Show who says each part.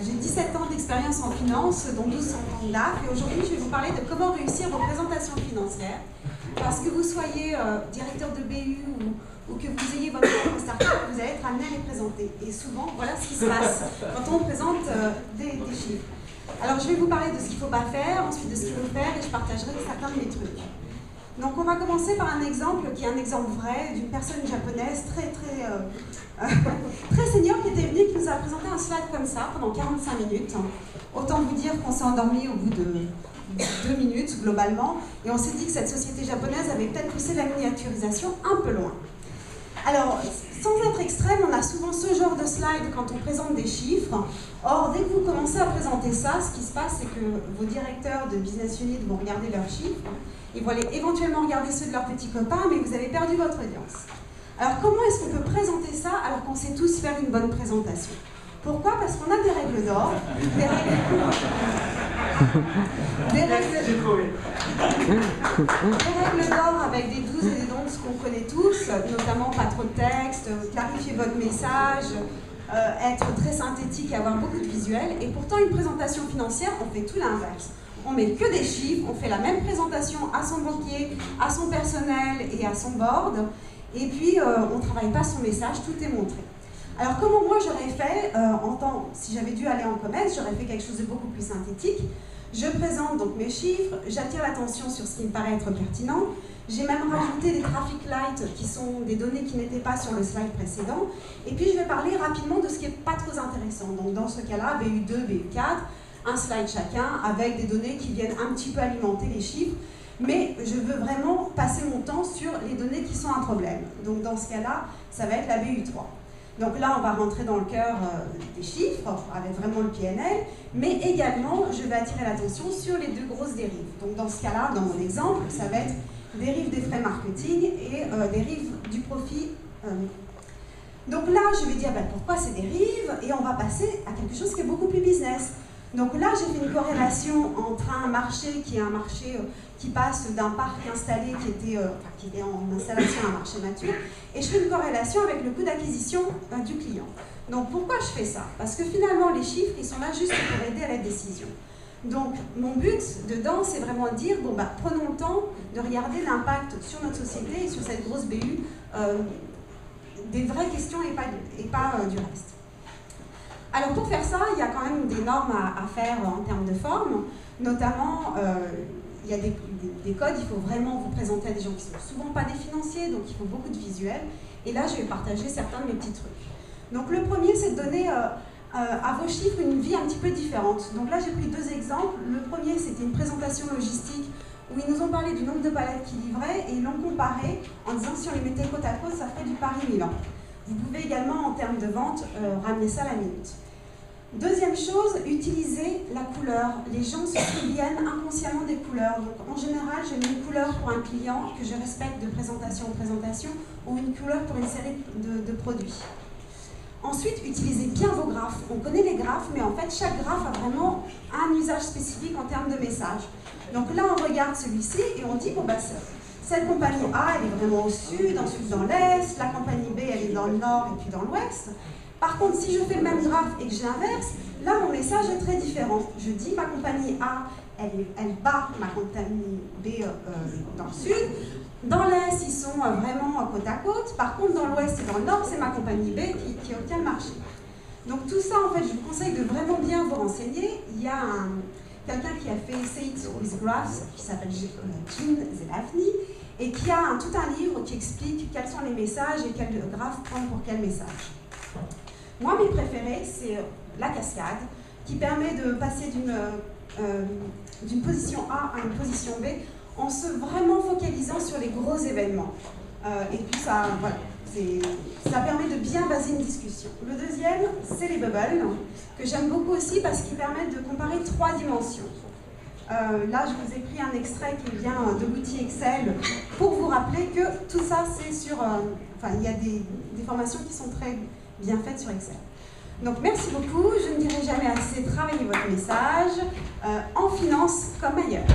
Speaker 1: J'ai 17 ans d'expérience en finance, dont 12 ans d'art, et aujourd'hui je vais vous parler de comment réussir vos présentations financières. Parce que vous soyez directeur de BU ou que vous ayez votre propre start-up, vous allez être amené à les présenter. Et souvent, voilà ce qui se passe quand on présente des chiffres. Alors je vais vous parler de ce qu'il ne faut pas faire, ensuite de ce qu'il faut faire, et je partagerai certains de mes trucs. Donc on va commencer par un exemple qui est un exemple vrai d'une personne japonaise très senior qui était venue, qui nous a présenté un slide comme ça pendant 45 minutes. Autant vous dire qu'on s'est endormi au bout de 2 minutes globalement, et on s'est dit que cette société japonaise avait peut-être poussé la miniaturisation un peu loin. Alors, sans être extrême, on a souvent ce genre de slide quand on présente des chiffres. Or, dès que vous commencez à présenter ça, ce qui se passe, c'est que vos directeurs de business unit vont regarder leurs chiffres, ils vont aller éventuellement regarder ceux de leurs petits copains, mais vous avez perdu votre audience. Alors, comment est-ce qu'on peut présenter ça alors qu'on sait tous faire une bonne présentation? Pourquoi? Parce qu'on a des règles d'or, des règles d'or avec des do's et des don'ts qu'on connaît tous, notamment pas trop de texte, clarifier votre message, être très synthétique et avoir beaucoup de visuels. Et pourtant, une présentation financière, on fait tout l'inverse. On met que des chiffres, on fait la même présentation à son banquier, à son personnel et à son board, et puis on ne travaille pas son message, tout est montré. Alors comment moi j'aurais fait, si j'avais dû aller en commerce, j'aurais fait quelque chose de beaucoup plus synthétique. Je présente donc mes chiffres, j'attire l'attention sur ce qui me paraît être pertinent. J'ai même rajouté des traffic lights qui sont des données qui n'étaient pas sur le slide précédent. Et puis je vais parler rapidement de ce qui n'est pas trop intéressant. Donc dans ce cas-là, BU2, BU4, un slide chacun avec des données qui viennent un petit peu alimenter les chiffres. Mais je veux vraiment passer mon temps sur les données qui sont un problème. Donc dans ce cas-là, ça va être la BU3. Donc là, on va rentrer dans le cœur des chiffres, avec vraiment le PNL, mais également, je vais attirer l'attention sur les deux grosses dérives. Donc dans ce cas-là, dans mon exemple, ça va être dérive des frais marketing et dérive du profit. Donc là, je vais dire pourquoi ces dérives, et on va passer à quelque chose qui est beaucoup plus business. Donc là, j'ai fait une corrélation entre un marché qui est un marché qui passe d'un parc installé qui était en installation à un marché mature, et je fais une corrélation avec le coût d'acquisition du client. Donc pourquoi je fais ça? Parce que finalement, les chiffres, ils sont là juste pour aider à la décision. Donc mon but dedans, c'est vraiment de dire, prenons le temps de regarder l'impact sur notre société et sur cette grosse BU des vraies questions et pas du reste. Alors pour faire ça, il y a quand même des normes à faire en termes de forme, notamment il y a des codes, il faut vraiment vous présenter à des gens qui ne sont souvent pas des financiers, donc il faut beaucoup de visuels, et là je vais partager certains de mes petits trucs. Donc le premier, c'est de donner à vos chiffres une vie un petit peu différente. Donc là j'ai pris deux exemples. Le premier, c'était une présentation logistique où ils nous ont parlé du nombre de palettes qu'ils livraient et ils l'ont comparé en disant si on les mettait côte à côte, ça ferait du Paris-Milan. Vous pouvez également, en termes de vente, ramener ça à la minute. Deuxième chose, utiliser la couleur. Les gens se souviennent inconsciemment des couleurs. Donc, en général, je mets une couleur pour un client que je respecte de présentation en présentation ou une couleur pour une série de produits. Ensuite, utilisez bien vos graphes. On connaît les graphes, mais en fait, chaque graphe a vraiment un usage spécifique en termes de message. Donc là, on regarde celui-ci et on dit, cette compagnie A, elle est vraiment au sud, ensuite dans l'est, la compagnie B, elle est dans le nord et puis dans l'ouest. Par contre, si je fais le même graphe et que je l'inverse, là, mon message est très différent. Je dis, ma compagnie A, elle bat ma compagnie B dans le sud. Dans l'est, ils sont vraiment côte à côte. Par contre, dans l'ouest et dans le nord, c'est ma compagnie B qui obtient le marché. Donc tout ça, en fait, je vous conseille de vraiment bien vous renseigner. Il y a quelqu'un qui a fait Say It with Graphs, qui s'appelle Gene Zelafny, et qui a tout un livre qui explique quels sont les messages et quel graphe prendre pour quel message. Moi, mes préférés, c'est la cascade, qui permet de passer d'une position A à une position B en se vraiment focalisant sur les gros événements. Et puis ça permet de bien baser une discussion. Le deuxième, c'est les bubbles, que j'aime beaucoup aussi parce qu'ils permettent de comparer 3 dimensions. Là, je vous ai pris un extrait qui vient de l'outil Excel pour vous rappeler que tout ça, c'est sur... il y a des formations qui sont très bien faites sur Excel. Donc, merci beaucoup. Je ne dirai jamais assez, travaillez votre message en finance comme ailleurs.